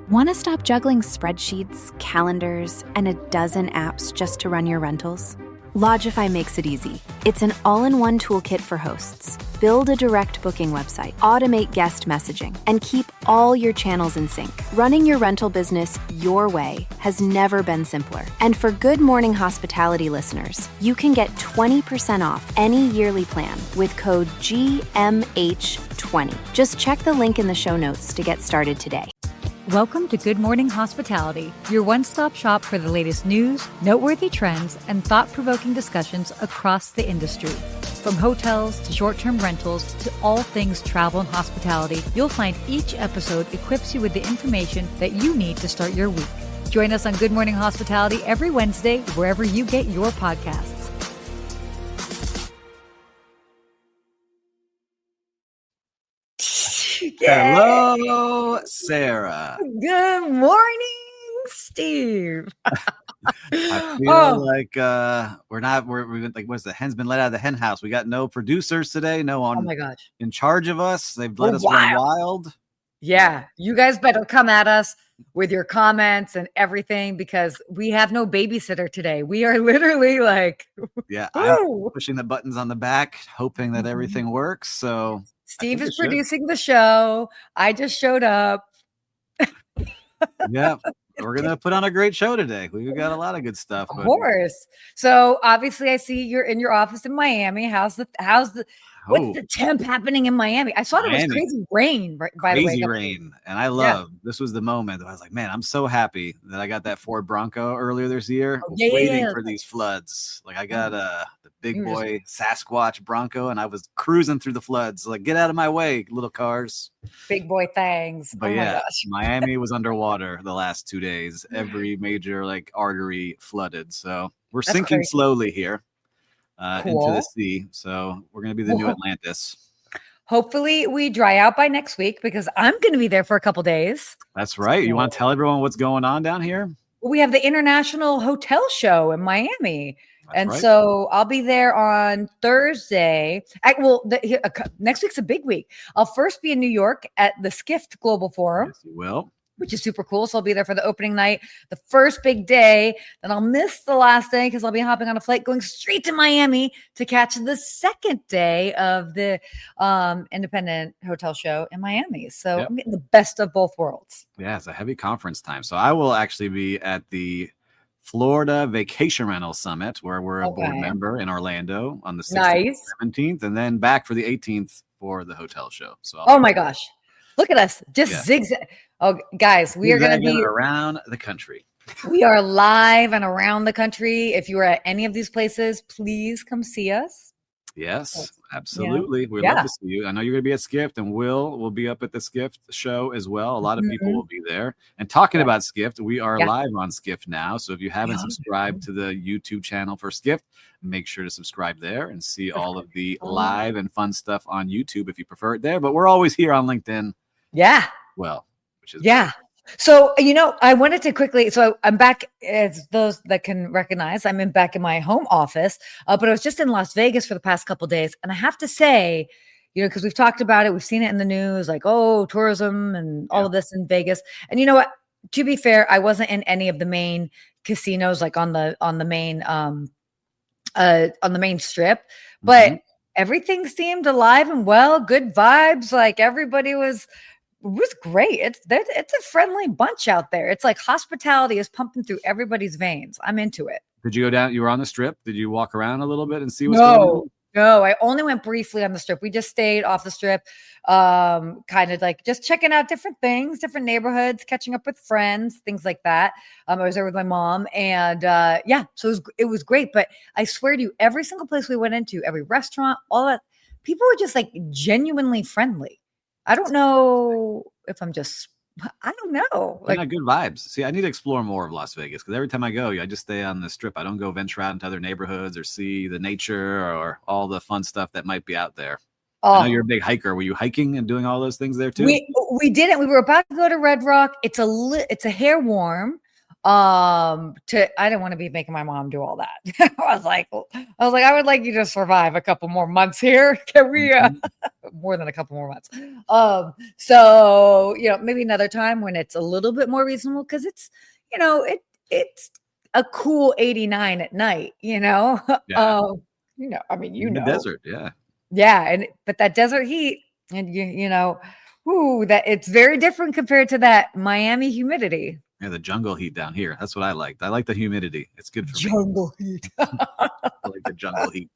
Want to stop juggling spreadsheets, calendars, and a dozen apps just to run your rentals? Lodgify makes it easy. It's an all-in-one toolkit for hosts. Build a direct booking website, automate guest messaging, and keep all your channels in sync. Running your rental business your way has never been simpler. And for Good Morning Hospitality listeners, you can get 20% off any yearly plan with code GMH20. Just check the link in the show notes to get started today. Welcome to Good Morning Hospitality, your one-stop shop for the latest news, noteworthy trends, and thought-provoking discussions across the industry. From hotels to short-term rentals to all things travel and hospitality, you'll find each episode equips you with the information that you need to start your week. Join us on Good Morning Hospitality every Wednesday, wherever you get your podcasts. Hello, Sarah. Good morning, Steve. I feel like we're like, what's the hen's been let out of the hen house. We got no producers today, no one Oh my gosh. in charge of us. They've let us run wild. Yeah, you guys better come at us with your comments and everything because we have no babysitter today. We are literally like, I'm pushing the buttons on the back, hoping that everything works. So Steve is producing the show. I just showed up. Yeah, we're gonna put on a great show today. We've got a lot of good stuff. Of course. So obviously, I see you're in your office in Miami. What's the temp happening in Miami? I saw there was crazy rain, by the way. Crazy rain. And I love, this was the moment that I was like, man, I'm so happy that I got that Ford Bronco earlier this year. Waiting for these floods. Like I got the big boy Sasquatch Bronco and I was cruising through the floods. Like, get out of my way, little cars. Big boy things. But my gosh. Miami was underwater the last 2 days. Every major artery flooded. So we're sinking slowly here. Into the sea. So we're going to be the new Atlantis. Hopefully we dry out by next week because I'm going to be there for a couple days. That's right. You want to tell everyone what's going on down here? We have the International Hotel Show in Miami. So I'll be there on Thursday. Next week's a big week. I'll first be in New York at the Skift Global Forum. Yes, you will. Which is super cool. So I'll be there for the opening night, the first big day. Then I'll miss the last day because I'll be hopping on a flight going straight to Miami to catch the second day of the independent hotel show in Miami. So I'm getting the best of both worlds. Yeah, it's a heavy conference time. So I will actually be at the Florida Vacation Rental Summit, where we're a board member in Orlando on the 16th and 17th, and then back for the 18th for the hotel show. So oh my gosh. Look at us, just zigzag. Oh, guys, we are going to be around the country. We are live and around the country. If you are at any of these places, please come see us. Yes, absolutely. Yeah. We'd love to see you. I know you're going to be at Skift, and will be up at the Skift show as well. A lot of people will be there. And talking about Skift, we are live on Skift now. So if you haven't subscribed to the YouTube channel for Skift, make sure to subscribe there and see all of the live and fun stuff on YouTube if you prefer it there. But we're always here on LinkedIn. Yeah. Well, which is great. So, I wanted to quickly, so I'm back, as those that can recognize, I'm back in my home office, but I was just in Las Vegas for the past couple of days. And I have to say, because we've talked about it, we've seen it in the news, like, tourism and all of this in Vegas. And you know what, to be fair, I wasn't in any of the main casinos, like on the main strip, but everything seemed alive and well, good vibes. Like everybody was great. It's a friendly bunch out there. It's like hospitality is pumping through everybody's veins. I'm into it. Did you go down? You were on the strip. Did you walk around a little bit and see what's going on? No, I only went briefly on the strip. We just stayed off the strip, kind of like just checking out different things, different neighborhoods, catching up with friends, things like that. I was there with my mom and so it was great. But I swear to you, every single place we went into, every restaurant, all that, people were just like genuinely friendly. I don't know if I don't know. Like good vibes. See, I need to explore more of Las Vegas because every time I go, I just stay on the strip. I don't go venture out into other neighborhoods or see the nature or all the fun stuff that might be out there. I know you're a big hiker. Were you hiking and doing all those things there too? We didn't. We were about to go to Red Rock. It's a hair warm. I didn't want to be making my mom do all that. I was like, I would like you to survive a couple more months here. Can we, more than a couple more months? So, maybe another time when it's a little bit more reasonable, because it's, it's a cool 89 at night, Yeah. I mean, in the desert. Yeah. Yeah. But that desert heat, and that it's very different compared to that Miami humidity. Yeah, the jungle heat down here. That's what I liked. I like the humidity. It's good for jungle heat. I like the jungle heat.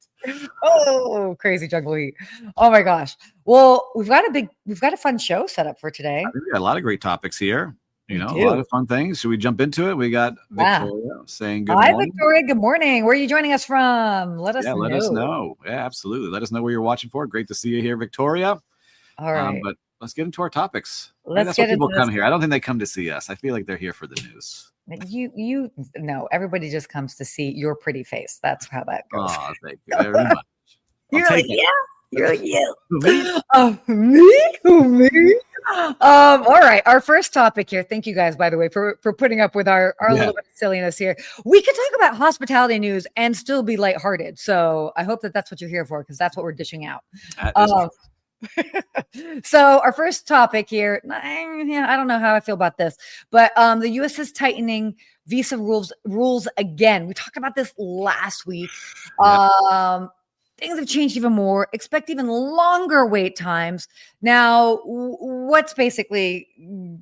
Oh, crazy jungle heat. Oh my gosh. Well, we've got a fun show set up for today. I think we got a lot of great topics here. A lot of fun things. Should we jump into it? We got Victoria saying good morning. Hi, Victoria. Good morning. Where are you joining us from? Let us know. Yeah, absolutely. Let us know where you're watching for. Great to see you here, Victoria. All right. But let's get into our topics. That's why people come here. I don't think they come to see us. I feel like they're here for the news. You know, everybody just comes to see your pretty face. That's how that goes. Oh, thank you very much. You're like, yeah. You're like, yeah. Me? All right. Our first topic here. Thank you guys, by the way, for putting up with our little bit of silliness here. We could talk about hospitality news and still be lighthearted. So I hope that's what you're here for, because that's what we're dishing out. So our first topic here, I don't know how I feel about this, but the U.S. is tightening visa rules again. We talked about this last week. Things have changed even more. Expect even longer wait times. Now, what's basically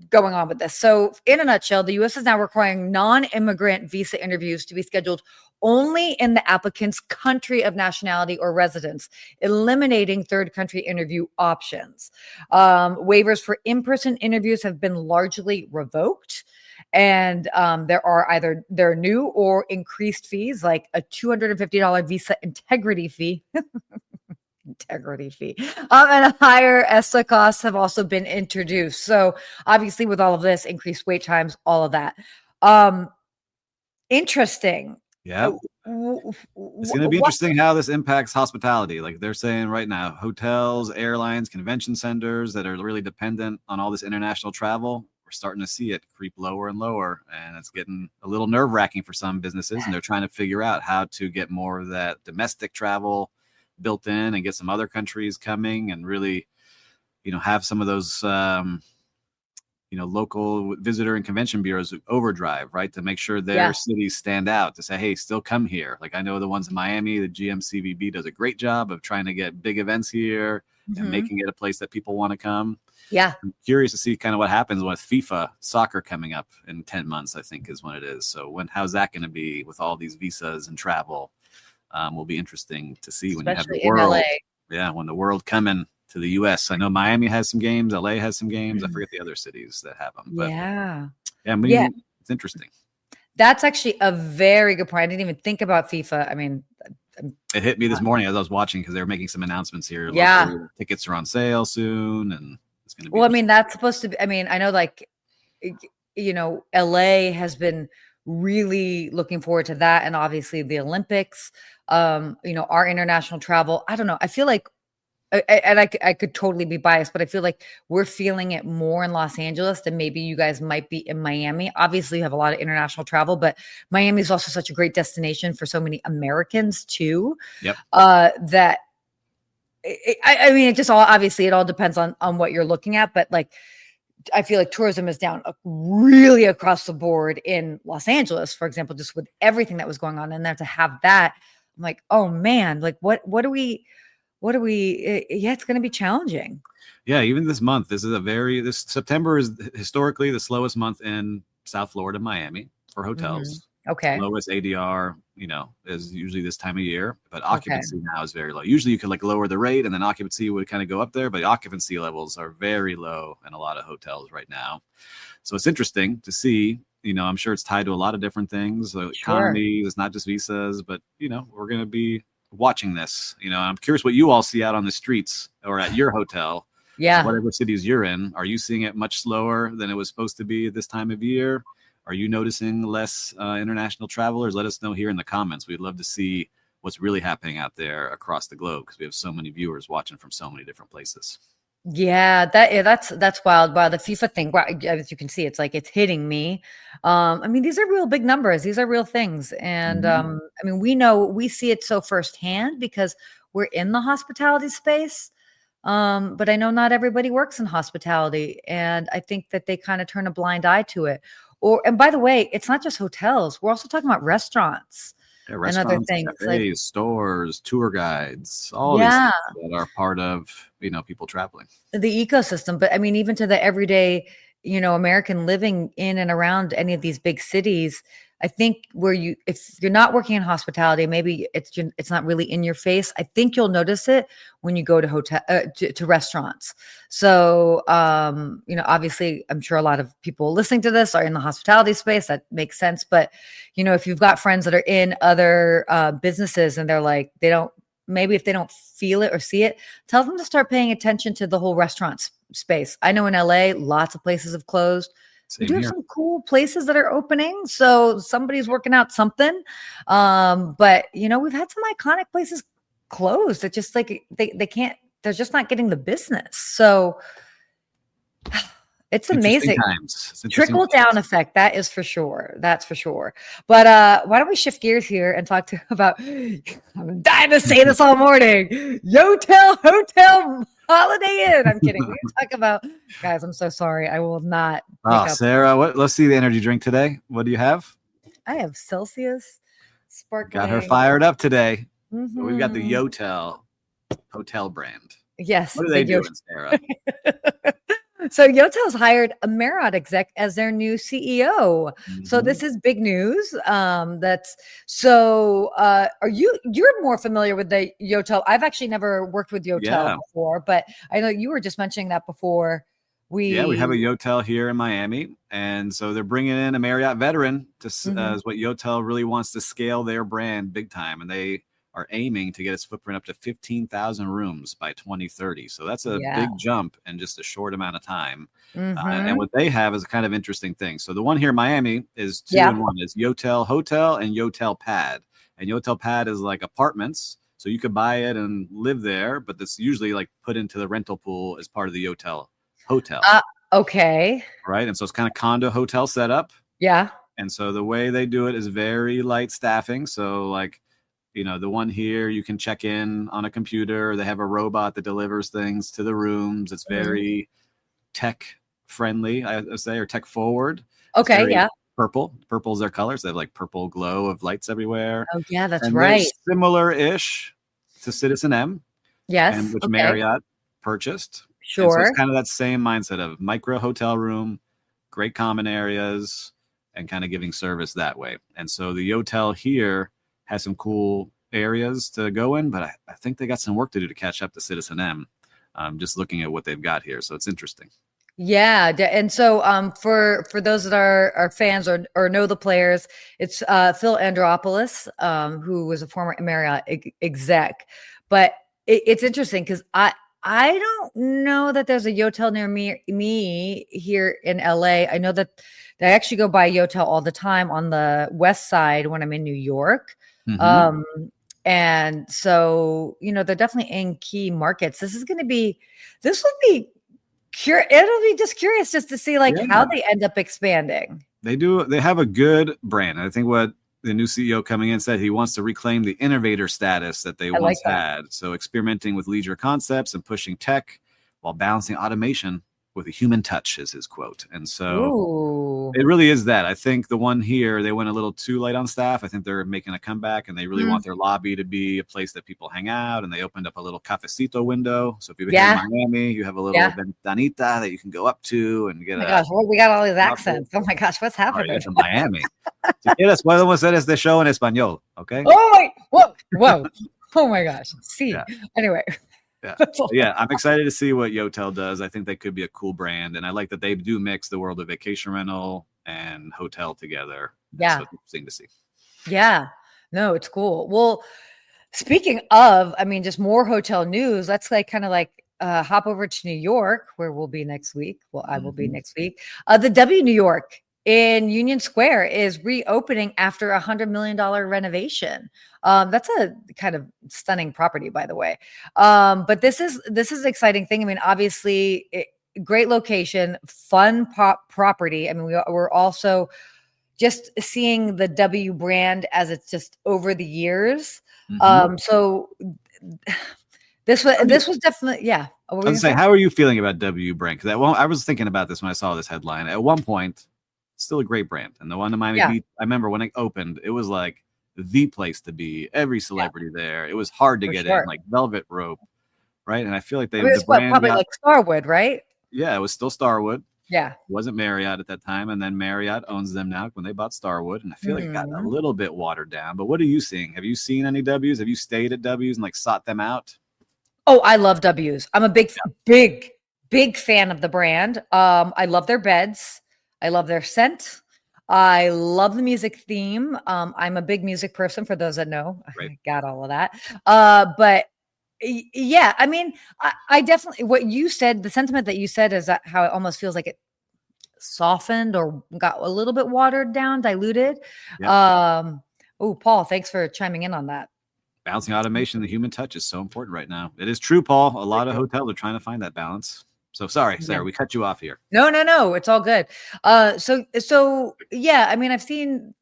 going on with this? So in a nutshell, the U.S. is now requiring non-immigrant visa interviews to be scheduled only in the applicant's country of nationality or residence, eliminating third country interview options. Waivers for in-person interviews have been largely revoked. And there are new or increased fees, like a $250 visa integrity fee. And a higher ESTA costs have also been introduced. So obviously with all of this, increased wait times, all of that. Interesting. Yeah. It's going to be interesting how this impacts hospitality. Like they're saying right now, hotels, airlines, convention centers that are really dependent on all this international travel, we're starting to see it creep lower and lower, and it's getting a little nerve-wracking for some businesses, and they're trying to figure out how to get more of that domestic travel built in and get some other countries coming and really, have some of those, local visitor and convention bureaus overdrive, right, to make sure their cities stand out, to say, hey, still come here. Like I know the ones in Miami, the GMCVB does a great job of trying to get big events here and making it a place that people want to come. Yeah. I'm curious to see kind of what happens with FIFA soccer coming up in 10 months, I think is when it is. So how's that going to be with all these visas and travel? Will be interesting to see when especially you have the world. LA. Yeah. When the world coming to the US. I know Miami has some games. LA has some games. I forget the other cities that have them, but it's interesting. That's actually a very good point. I didn't even think about FIFA. I mean, it hit me this morning as I was watching, because they were making some announcements here. Yeah. Tickets are on sale soon, and it's going to be. Well, I mean, that's supposed to be. I mean, I know, like, LA has been really looking forward to that, and obviously the Olympics. Our international travel. I don't know. I feel like, and I could totally be biased, but I feel like we're feeling it more in Los Angeles than maybe you guys might be in Miami. Obviously, you have a lot of international travel, but Miami is also such a great destination for so many Americans too. Yep. That I mean, it all depends on what you're looking at, but like, I feel like tourism is down really across the board in Los Angeles, for example, just with everything that was going on in there. To have that, I'm like, oh man, like what do we? It's going to be challenging. Yeah. Even this month, this September is historically the slowest month in South Florida, Miami, for hotels. Okay. Lowest ADR, is usually this time of year, but occupancy now is very low. Usually you could like lower the rate and then occupancy would kind of go up there, but occupancy levels are very low in a lot of hotels right now. So it's interesting to see, I'm sure it's tied to a lot of different things. So economy, it's not just visas, but we're going to be watching this. I'm curious what you all see out on the streets or at your hotel. Yeah. Whatever cities you're in. Are you seeing it much slower than it was supposed to be this time of year? Are you noticing less international travelers? Let us know here in the comments. We'd love to see what's really happening out there across the globe, because we have so many viewers watching from so many different places. Yeah, that's wild. Wow, the FIFA thing, wow, as you can see, it's like it's hitting me. I mean, these are real big numbers. These are real things. And Mhm. I mean, we see it so firsthand because we're in the hospitality space. But I know not everybody works in hospitality, and I think that they kind of turn a blind eye to it. And by the way, it's not just hotels. We're also talking about restaurants Yeah, and other restaurants, things. Like, cafes, stores, tour guides, all these yeah, things that are part of, people traveling. the ecosystem. But I mean, even to the everyday, American living in and around any of these big cities, I think if you're not working in hospitality, maybe it's not really in your face. I think you'll notice it when you go to to restaurants. So, obviously, I'm sure a lot of people listening to this are in the hospitality space. That makes sense. But if you've got friends that are in other businesses and they're like, maybe if they don't feel it or see it, tell them to start paying attention to the whole restaurant space. I know in LA, lots of places have closed. We Same do have here. some cool places that are opening, so somebody's working out something. But we've had some iconic places closed. That just like they can't. They're just not getting the business. So it's Interesting amazing. times. It's interesting Trickle down times. effect, that is for sure. That's for sure. But why don't we shift gears here and talk about I'm dying to say this all morning. Yotel Hotel Holiday Inn. I'm kidding. We're gonna talk about, guys, I'm so sorry. I will not pick Oh, up. Sarah, let's see the energy drink today. What do you have? I have Celsius Got her sparkling. fired up today. So we've got the Mhm. Yotel hotel brand. Yes, What are the they Yotel. doing, Sarah? So Yotel's hired a Marriott exec as their new CEO. So Mhm. this is big news. That's so. You're more familiar with the Yotel? I've actually never worked with Yotel Yeah. before, but I know you were just mentioning that before. Yeah, we have a We. Yotel here in Miami, and so they're bringing in a Marriott veteran Mhm. as what Yotel really wants to scale their brand big time, and they are aiming to get its footprint up to 15,000 rooms by 2030. So that's a Yeah. big jump in just a short amount of time. And Hmm. what they have is a kind of interesting thing. So the one here in Miami is two Yeah. in one: is Yotel Hotel and Yotel Pad. And Yotel Pad is like apartments, so you could buy it and live there, but that's usually like put into the rental pool as part of the Yotel Hotel, Uh, okay. right? And so it's kind of condo hotel setup. Yeah. And so the way they do it is very light staffing. So like, the one here, you can check in on a computer. They have a robot that delivers things to the rooms. It's Mhm. very tech friendly, I would say, or tech forward. It's Okay. very Yeah. purple. Purple's their colors. They have like purple glow of lights everywhere. Oh, yeah. That's And they're right. similar-ish to Citizen M, and Yes. which Okay. Marriott purchased. And so it's Sure. kind of that same mindset of micro hotel room, great common areas, and kind of giving service that way. And so the Yotel here has some cool areas to go in, but I think they got some work to do to catch up to Citizen M. Just looking at what they've got here. So it's interesting. Yeah, and so for those that are fans or know the players, it's Phil Andropoulos, who was a former Marriott exec. But it's interesting because I don't know that there's a Yotel near me here in LA. I know that they actually go by Yotel all the time on the west side when I'm in New York. Mm-hmm. Um, and so they're definitely in key markets. This will be it'll be just curious just to see like how Yeah, they end up expanding. they do. They have a good brand. I think what the new CEO coming in said, he wants to reclaim the innovator status that they I like once that. had. So experimenting with leisure concepts and pushing tech while balancing automation with a human touch is his quote. And so Ooh. it really is that. I think the one here, they went a little too light on staff. I think they're making a comeback, and they really Mm, want their lobby to be a place that people hang out. And they opened up a little cafecito window. So if you're here in yeah, Miami, you have a little yeah. ventanita that you can go up to and Oh get my a gosh, well, we got all these coffee. accents. Oh my gosh, what's Sorry, happening? it's in Miami. Si quieres, podemos hacer este show en español, okay? Oh my, whoa. Oh my gosh. See. Yeah. Anyway, Yeah. that's all. Yeah, I'm excited to see what Yotel does. I think they could be a cool brand, and I like that they do mix the world of vacation rental and hotel together. And so Yeah. it's interesting to see. Yeah. No, it's cool. Well, speaking of, I mean, just more hotel news, let's like kind of like hop over to New York, where we'll be next week. Well, I will be Mhm. next week. The W New York in Union Square is reopening after $100 million renovation. That's a kind of stunning property, by the way. But this is an exciting thing. I mean, obviously, great location, fun property. I mean, we're also just seeing the W brand as it's just over the years. So this was definitely, yeah. I was gonna say, how are you feeling about W brand? Because I was thinking about this when I saw this headline. At one point, still a great brand, and the one in Miami Beach, I remember when it opened, it was like the place to be. Every celebrity there. It was hard to get in, like velvet rope, right? And I feel like the brand probably like Starwood, right? Yeah, it was still Starwood. Yeah. It wasn't Marriott at that time. And then Marriott owns them now when they bought Starwood. And I feel like it got a little bit watered down. But what are you seeing? Have you seen any W's? Have you stayed at W's and like sought them out? Oh, I love W's. I'm a big fan of the brand. I love their beds. I love their scent. I love the music theme. I'm a big music person, for those that know. Right. I got all of that. But yeah, I mean, I definitely, what you said, the sentiment that you said is that how it almost feels like it softened or got a little bit watered down, diluted. Yeah. Oh, Paul, thanks for chiming in on that. Balancing automation, the human touch is so important right now. It is true, Paul. A lot of hotels are trying to find that balance. So sorry, Sarah, we cut you off here. No, it's all good. So yeah, I mean, I've seen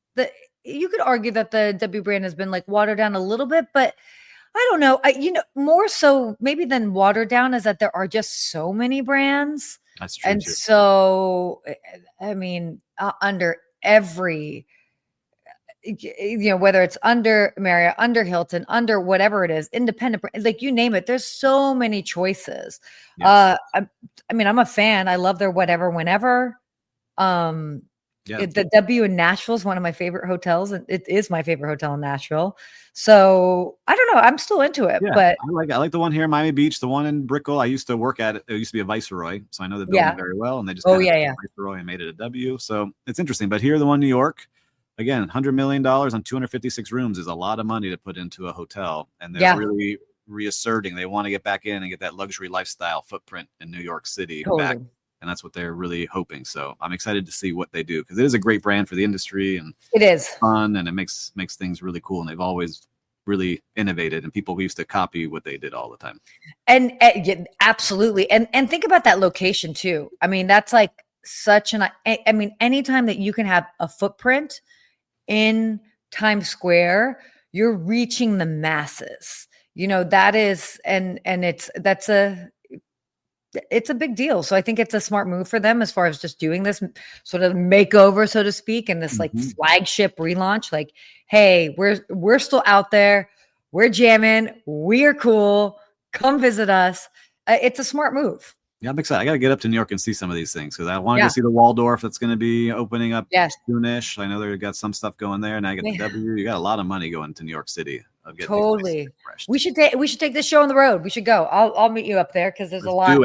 you could argue that the W brand has been like watered down a little bit, but I don't know. More so maybe than watered down is that there are just so many brands. That's true. And so, I mean, under every, whether it's under Marriott, under Hilton, under whatever it is, independent, like you name it, there's so many choices. Yes. I mean, I'm a fan. I love their whatever, whenever. The W in Nashville is one of my favorite hotels, and it is my favorite hotel in Nashville. So I don't know. I'm still into it, but I like the one here in Miami Beach, the one in Brickell. I used to work at it. It used to be a Viceroy, so I know the building very well. And they just Viceroy and made it a W. So it's interesting. But here, the one in New York, again, $100 million on 256 rooms is a lot of money to put into a hotel, and they're really reasserting they want to get back in and get that luxury lifestyle footprint in New York City back. And that's what they're really hoping. So I'm excited to see what they do, because it is a great brand for the industry, and it is fun, and it makes things really cool. And they've always really innovated, and people used to copy what they did all the time. And absolutely. And think about that location too. I mean, that's like such I mean, anytime that you can have a footprint in Times Square, you're reaching the masses. That is, and it's a big deal. So I think it's a smart move for them as far as just doing this sort of makeover, so to speak, and this like flagship relaunch. Like, hey, we're still out there. We're jamming. We're cool. Come visit us. It's a smart move. Yeah, I'm excited. I got to get up to New York and see some of these things, because I want to go see the Waldorf that's going to be opening up soonish. I know they've got some stuff going there. Now I got the W. You got a lot of money going to New York City. Totally. We should take this show on the road. We should go. I'll meet you up there, because there's a lot.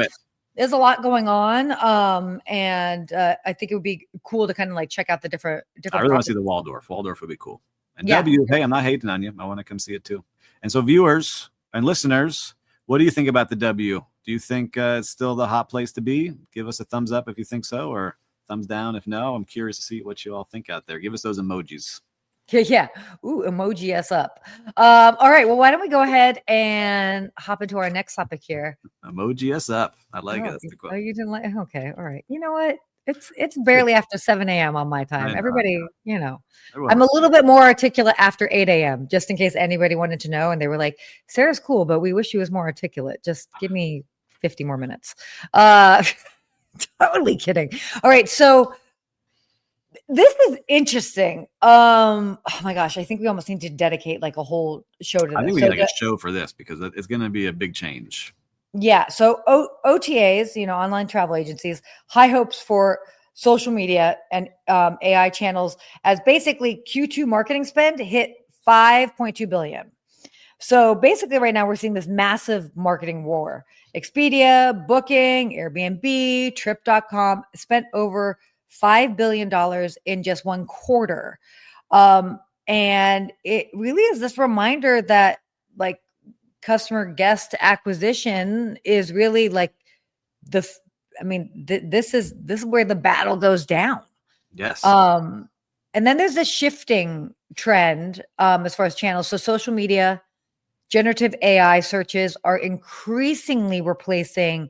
There's a lot going on. And I think it would be cool to kind of like check out the different. I really want to see the Waldorf. Waldorf would be cool. And W, hey, I'm not hating on you. I want to come see it too. And so, viewers and listeners, what do you think about the W? Do you think it's still the hot place to be? Give us a thumbs up if you think so, or thumbs down if no. I'm curious to see what you all think out there. Give us those emojis. Yeah. Ooh, emoji us up. All right. Well, why don't we go ahead and hop into our next topic here? Emoji us up. I like it. That's the quote. Oh, you didn't like? Okay. All right. You know what? It's barely after 7 a.m. on my time. Everybody, I'm a little bit more articulate after 8 a.m. just in case anybody wanted to know. And they were like, Sarah's cool, but we wish she was more articulate. Just give me 50 more minutes. Totally kidding. All right. So this is interesting. Oh my gosh. I think we almost need to dedicate like a whole show to this. I think we need a show for this, because it's going to be a big change. Yeah. So OTAs, online travel agencies, high hopes for social media and AI channels, as basically Q2 marketing spend hit $5.2 billion. So basically right now we're seeing this massive marketing war. Expedia, Booking, Airbnb, Trip.com spent over $5 billion in just one quarter. And it really is this reminder that like customer guest acquisition is really like this is where the battle goes down. Yes. And then there's a shifting trend as far as channels. So social media, generative AI searches are increasingly replacing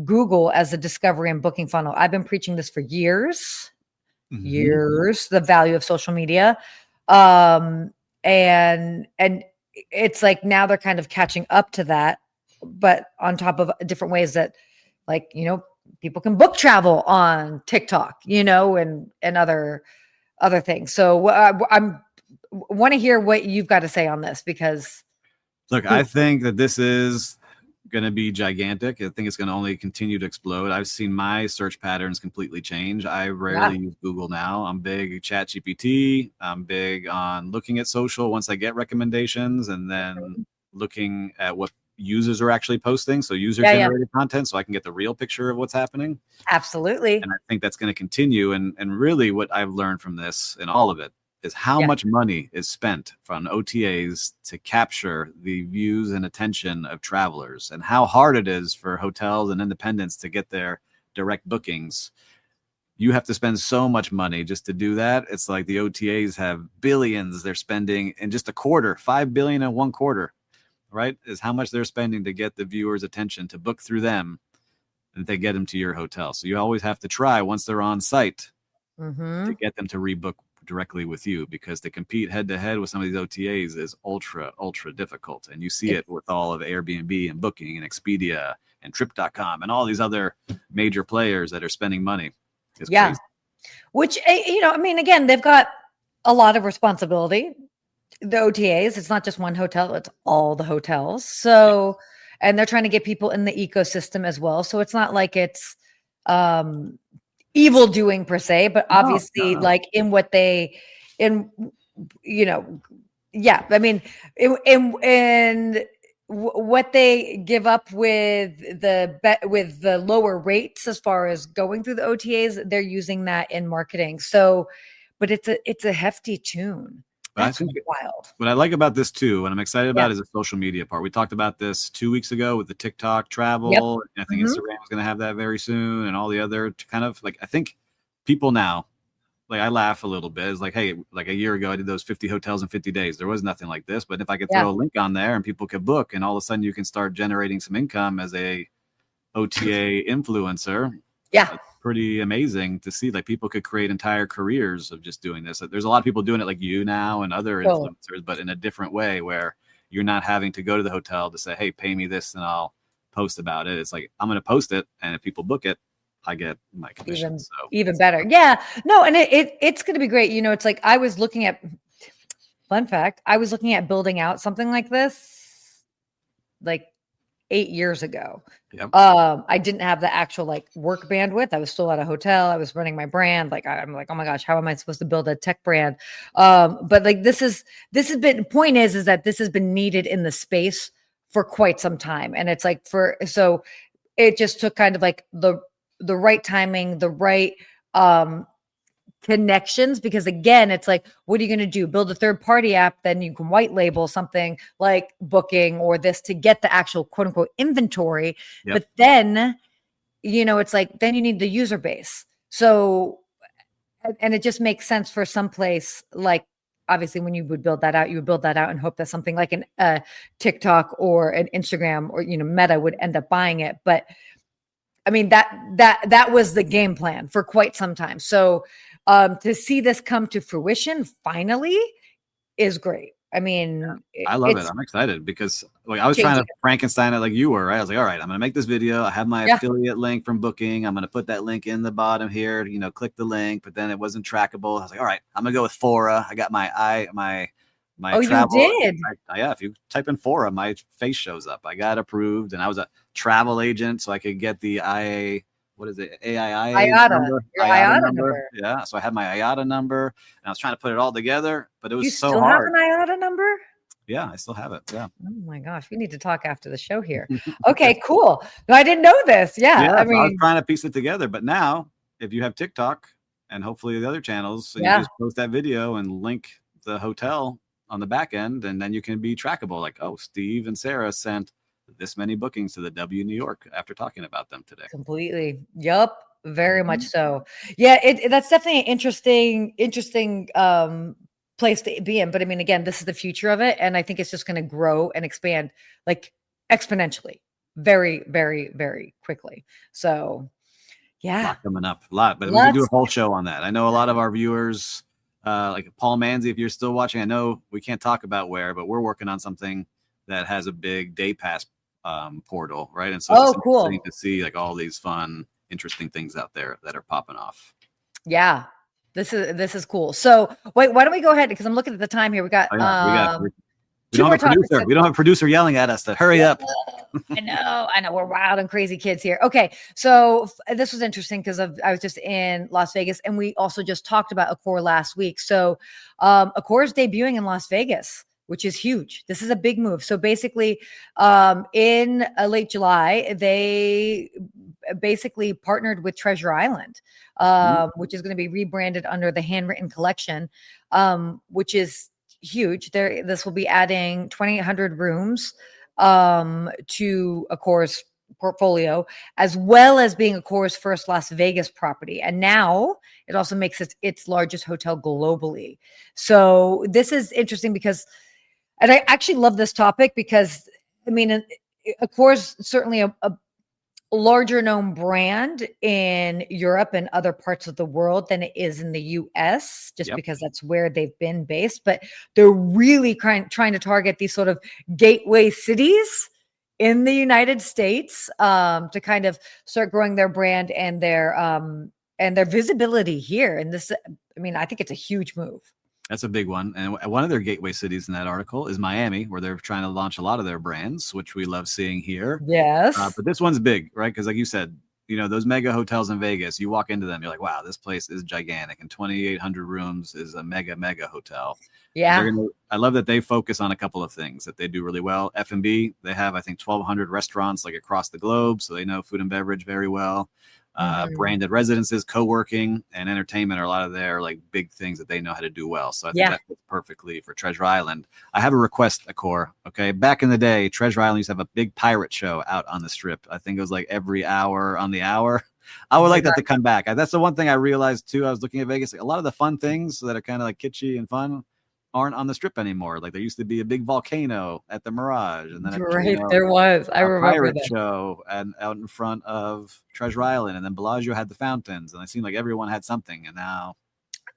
Google as a discovery and booking funnel. I've been preaching this for years, the value of social media. And it's like now they're kind of catching up to that, but on top of different ways that, like, people can book travel on TikTok, and other things. So I'm want to hear what you've got to say on this, because look, I think that this is going to be gigantic. I think it's going to only continue to explode. I've seen my search patterns completely change. I rarely use Google now. I'm big Chat GPT. I'm big on looking at social once I get recommendations, and then looking at what users are actually posting. So user generated content, so I can get the real picture of what's happening. Absolutely. And I think that's going to continue. And really what I've learned from this and all of it is how much money is spent from OTAs to capture the views and attention of travelers, and how hard it is for hotels and independents to get their direct bookings. You have to spend so much money just to do that. It's like the OTAs have billions they're spending in just a quarter, 5 billion in one quarter, right? Is how much they're spending to get the viewers' attention to book through them, and they get them to your hotel. So you always have to try once they're on site to get them to rebook directly with you, because to compete head to head with some of these OTAs is ultra difficult. And you see it with all of Airbnb and Booking and Expedia and Trip.com and all these other major players that are spending money. It's crazy. Which, again, they've got a lot of responsibility. The OTAs, it's not just one hotel, it's all the hotels. So, and they're trying to get people in the ecosystem as well. So it's not like it's evil doing per se, but obviously like in what they, in what they give up with the lower rates as far as going through the OTAs, they're using that in marketing. So, but it's a hefty tune. That's wild. What I like about this too, and I'm excited about, is the social media part. We talked about this 2 weeks ago with the TikTok travel. And I think Instagram is going to have that very soon, and all the other kind of like, I think people now, like, I laugh a little bit. It's like, hey, like a year ago, I did those 50 hotels in 50 days. There was nothing like this, but if I could throw a link on there and people could book, and all of a sudden you can start generating some income as a OTA influencer. It's pretty amazing to see. Like, people could create entire careers of just doing this. There's a lot of people doing it like you now and other influencers, but in a different way, where you're not having to go to the hotel to say, hey, pay me this and I'll post about it. It's like, I'm going to post it, and if people book it, I get my commission. Even better. Yeah. No, and it's going to be great. It's like, I was looking at, fun fact, I was looking at building out something like this like 8 years ago. I didn't have the actual like work bandwidth. I was still at a hotel. I was running my brand. Like, I'm like, oh my gosh, how am I supposed to build a tech brand? But like, this has been, point is that this has been needed in the space for quite some time. And it's like, so it just took kind of like the right timing, the right connections, because again, it's like, what are you going to do? Build a third-party app, then you can white label something like Booking or this to get the actual quote unquote inventory. But then, it's like, then you need the user base. So, and it just makes sense for some place, like, obviously when you would build that out, and hope that something like an TikTok or an Instagram or, Meta would end up buying it. But I mean, that was the game plan for quite some time. So to see this come to fruition finally is great. I mean, I love it. I'm excited because, like, I was trying to Frankenstein it like you were, right? I was like, all right, I'm going to make this video. I have my affiliate link from Booking. I'm going to put that link in the bottom here, click the link, but then it wasn't trackable. I was like, all right, I'm going to go with Fora. I got my travel. You did? If you type in Fora, my face shows up. I got approved, and I was a travel agent, so I could get the AII IATA number. Yeah, so I had my IATA number, and I was trying to put it all together, but it was so hard. You still have an IATA number? Yeah, I still have it. Yeah. Oh my gosh, we need to talk after the show here. Okay, cool. No, I didn't know this. Yeah, I was trying to piece it together, but now if you have TikTok and hopefully the other channels, so you just post that video and link the hotel on the back end, and then you can be trackable. Like, oh, Steve and Sarah sent this many bookings to the W New York after talking about them today. Completely. Yup. Very much so. Yeah, that's definitely an interesting place to be in. But I mean, again, this is the future of it, and I think it's just going to grow and expand like exponentially, very, very, very quickly. So, A yeah, lot coming up, a lot, but we could do a lots. whole show on that. I know a lot of our viewers, like Paul Manzi, if you're still watching, I know we can't talk about where, but we're working on something that has a big day pass portal, right? And so it's just interesting to see like all these fun, interesting things out there that are popping off. Yeah, this is cool. So wait, why don't we go ahead? Because I'm looking at the time here. We got we two don't more have a producer. topics. We don't have a producer yelling at us to hurry up. I know. We're wild and crazy kids here. Okay, so this was interesting because I was just in Las Vegas, and we also just talked about Accor last week. So Accor is debuting in Las Vegas, which is huge. This is a big move. So basically, in late July, they basically partnered with Treasure Island, which is going to be rebranded under the Handwritten Collection, which is huge. This will be adding 2,800 rooms to Accor's portfolio, as well as being Accor's first Las Vegas property. And now it also makes it its largest hotel globally. So this is interesting because, and I actually love this topic because, I mean, Accor's certainly a larger known brand in Europe and other parts of the world than it is in the US, just because that's where they've been based. But they're really trying to target these sort of gateway cities in the United States to kind of start growing their brand and their visibility here. And this, I mean, I think it's a huge move. That's a big one. And one of their gateway cities in that article is Miami, where they're trying to launch a lot of their brands, which we love seeing here. Yes. But this one's big, right? Because like you said, you know, those mega hotels in Vegas, you walk into them, you're like, wow, this place is gigantic. And 2,800 rooms is a mega hotel. Yeah. I love that they focus on a couple of things that they do really well. F&B, they have, I think, 1,200 restaurants like across the globe. So they know food and beverage very well. Branded residences, co-working, and entertainment are a lot of their like big things that they know how to do well. So I think that fits perfectly for Treasure Island. I have a request, Accor. Okay, back in the day, Treasure Island used to have a big pirate show out on the Strip. I think it was like every hour on the hour. I would like that to come back. That's the one thing I realized too. I was looking at Vegas. Like, a lot of the fun things that are kind of like kitschy and fun aren't on the Strip anymore. Like there used to be a big volcano at the Mirage, and then there was. I remember pirate that show and out in front of Treasure Island, and then Bellagio had the fountains, and it seemed like everyone had something, and now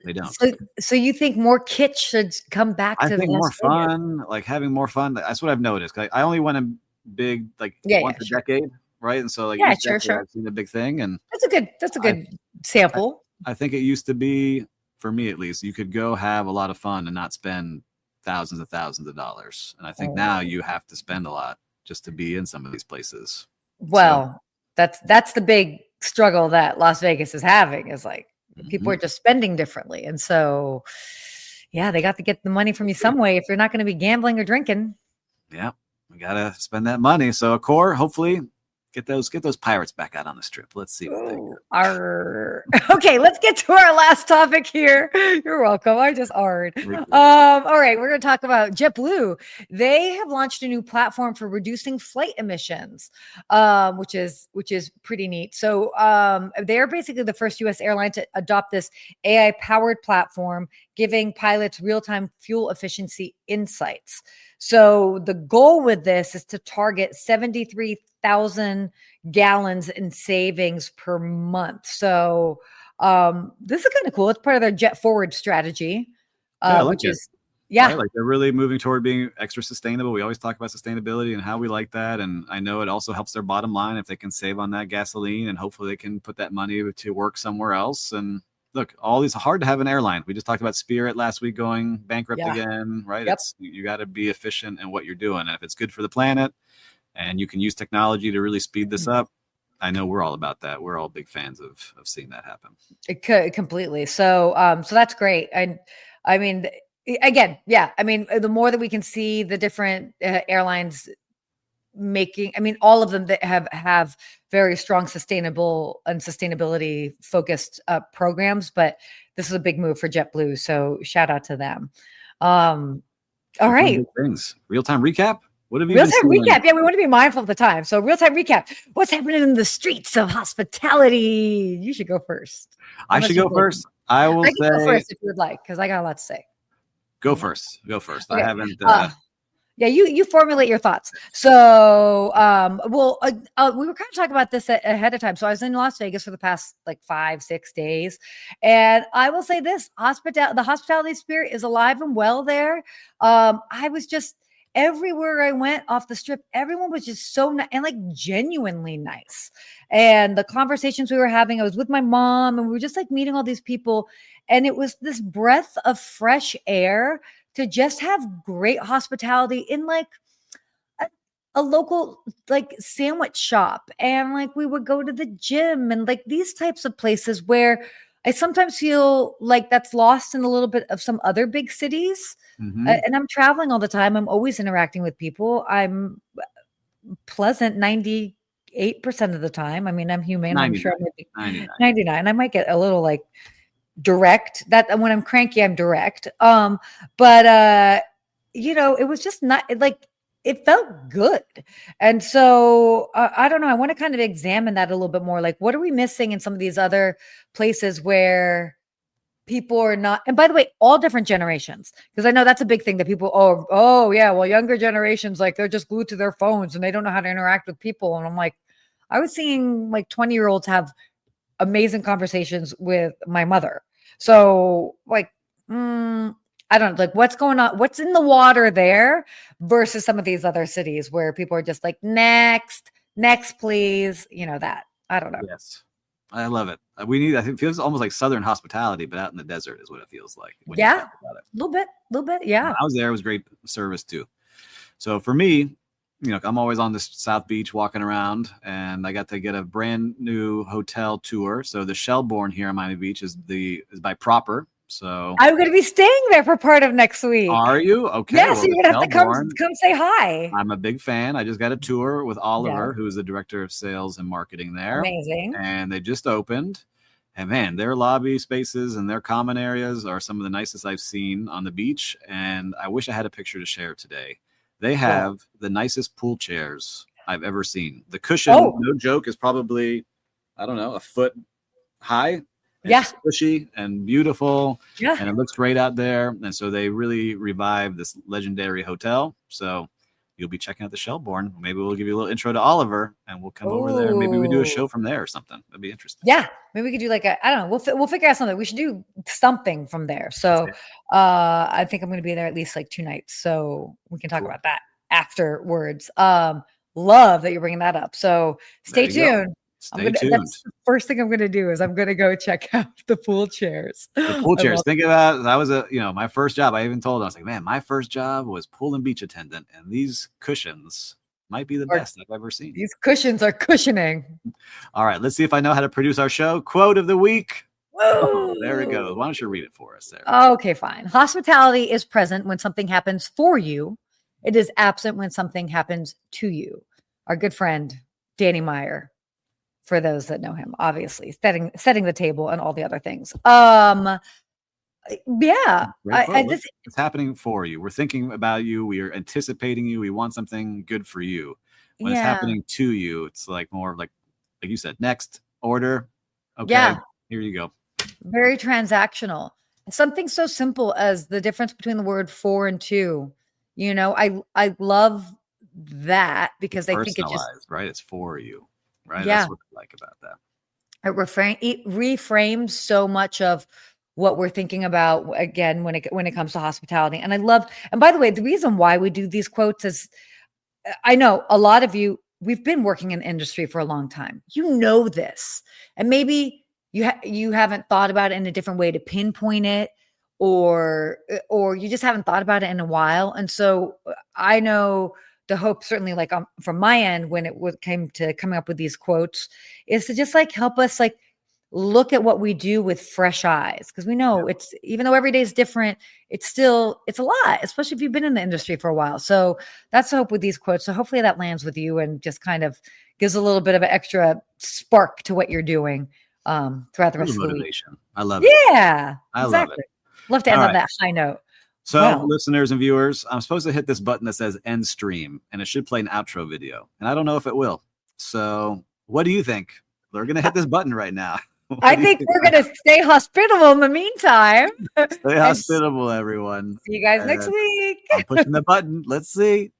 they don't. So you think more kitsch should come back? I think more fun, like having more fun. That's what I've noticed. I only went in big, like once a decade, right? And so like sure. I've seen the big thing, and that's a good sample. I think it used to be, for me at least, you could go have a lot of fun and not spend thousands of dollars. And I think now you have to spend a lot just to be in some of these places. Well, that's the big struggle that Las Vegas is having, is like people are just spending differently. And so, yeah, they got to get the money from you some way if you're not going to be gambling or drinking. Yeah, we got to spend that money. So Accor, hopefully get those pirates back out on the Strip. Let's see what they do. Okay, let's get to our last topic here. You're welcome. I just All right, we're going to talk about JetBlue. They have launched a new platform for reducing flight emissions, which is pretty neat. So they're basically the first U.S. airline to adopt this AI-powered platform, giving pilots real-time fuel efficiency insights. So the goal with this is to target 73,000 gallons in savings per month. So this is kind of cool. It's part of their Jet Forward strategy, which is right? Like they're really moving toward being extra sustainable. We always talk about sustainability and how we like that. And I know it also helps their bottom line if they can save on that gasoline, and hopefully they can put that money to work somewhere else. And look, all these hard to have an airline. We just talked about Spirit last week going bankrupt again, right? Yep. You got to be efficient in what you're doing. And if it's good for the planet and you can use technology to really speed this up, I know we're all about that. We're all big fans of seeing that happen. Completely. So that's great. And I mean, again, I mean, the more that we can see the different airlines making, I mean, all of them that have very strong sustainability focused programs, but this is a big move for JetBlue. So shout out to them. All right. Things. Real-time recap. What have you Real been time seeing? recap. Yeah, we want to be mindful of the time. So real time recap. What's happening in the streets of hospitality? You should go first. I should go first. I will I can go say first if you would like, because I got a lot to say. go first. Go first. Okay. I haven't. Yeah, you formulate your thoughts. So, we were kind of talking about this ahead of time. So I was in Las Vegas for the past like 5-6 days, and I will say this: the hospitality spirit is alive and well there. I was just everywhere I went off the strip, everyone was just so nice and like genuinely nice. And the conversations we were having, I was with my mom, and we were just like meeting all these people, and it was this breath of fresh air to just have great hospitality in like a local like sandwich shop. And like we would go to the gym and like these types of places where I sometimes feel like that's lost in a little bit of some other big cities. And I'm traveling all the time. I'm always interacting with people. I'm pleasant 98% of the time. I mean, I'm human. I'm sure I'm 99. I might get a little like direct. That when I'm cranky, I'm direct. But it was just not like it felt good. And so I don't know. I want to kind of examine that a little bit more. Like, what are we missing in some of these other places where people are not? And by the way, all different generations, because I know that's a big thing that people, oh yeah, well, younger generations, like they're just glued to their phones and they don't know how to interact with people. And I'm like, I was seeing like 20-year-olds have amazing conversations with my mother. So like, I don't know, like what's going on, what's in the water there versus some of these other cities where people are just like, next, please. That. I don't know. Yes. I love it. I think it feels almost like Southern hospitality, but out in the desert is what it feels like. Yeah. A little bit. Yeah. When I was there, it was great service too. So for me, I'm always on this South Beach walking around, and I got to get a brand new hotel tour. So the Shelbourne here on Miami Beach is by Proper. So I'm going to be staying there for part of next week. Are you? Okay. Yes, you're going to have to come say hi. I'm a big fan. I just got a tour with Oliver, who's the director of sales and marketing there. Amazing. And they just opened. And man, their lobby spaces and their common areas are some of the nicest I've seen on the beach. And I wish I had a picture to share today. They have the nicest pool chairs I've ever seen. The cushion, no joke, is probably, I don't know, a foot high. It's squishy and beautiful. Yeah. And it looks great out there. And so they really revived this legendary hotel. So you'll be checking out the Shelbourne. Maybe we'll give you a little intro to Oliver and we'll come over there. Maybe we do a show from there or something. That'd be interesting. Yeah. Maybe we could do like I don't know. We'll figure out something. We should do something from there. So I think I'm going to be there at least like 2 nights. So we can talk about that afterwards. Love that you're bringing that up. So stay tuned. Stay tuned. That's the first thing I'm going to do is I'm going to go check out the pool chairs. The pool chairs. Think about that was my first job. I even told them, I was like, man, my first job was pool and beach attendant, and these cushions might be the best I've ever seen. These cushions are cushioning. All right, let's see if I know how to produce our show. Quote of the week. Oh, there it goes. Why don't you read it for us, Sarah? Okay, fine. Hospitality is present when something happens for you. It is absent when something happens to you. Our good friend Danny Meyer. For those that know him, obviously setting the table and all the other things. It's happening for you. We're thinking about you. We are anticipating you. We want something good for you. When it's happening to you, it's like more like you said, next order. Okay, here you go. Very transactional. Something so simple as the difference between the word for and to. I love that because I think it just right. It's for you. Right. Yeah. That's what I like about that. It reframes so much of what we're thinking about again when it comes to hospitality. And I love, and by the way, the reason why we do these quotes is I know a lot of you, we've been working in the industry for a long time. You know this, and maybe you haven't thought about it in a different way to pinpoint it, or you just haven't thought about it in a while. And so I know the hope, certainly like from my end, when it came to coming up with these quotes, is to just like help us like look at what we do with fresh eyes. Because we know it's, even though every day is different, it's a lot, especially if you've been in the industry for a while. So that's the hope with these quotes. So hopefully that lands with you and just kind of gives a little bit of an extra spark to what you're doing throughout the rest of the week. I love it. Yeah, I love it. Love to end on that high note. So, Wow. listeners and viewers, I'm supposed to hit this button that says end stream, and it should play an outro video. And I don't know if it will. So, what do you think? We're going to hit this button right now. I think we're going to stay hospitable in the meantime. Stay hospitable, everyone. See you guys next week. I'm pushing the button. Let's see.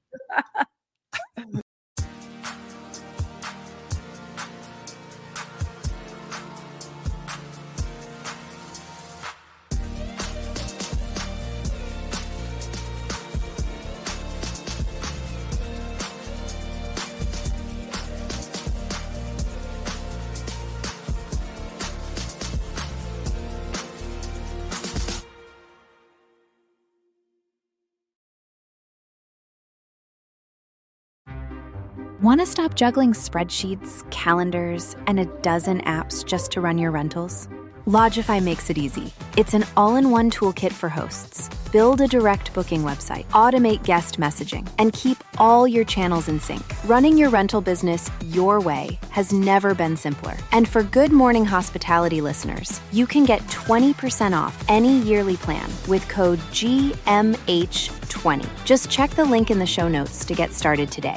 Want to stop juggling spreadsheets, calendars, and a dozen apps just to run your rentals? Lodgify makes it easy. It's an all-in-one toolkit for hosts. Build a direct booking website, automate guest messaging, and keep all your channels in sync. Running your rental business your way has never been simpler. And for Good Morning Hospitality listeners, you can get 20% off any yearly plan with code GMH20. Just check the link in the show notes to get started today.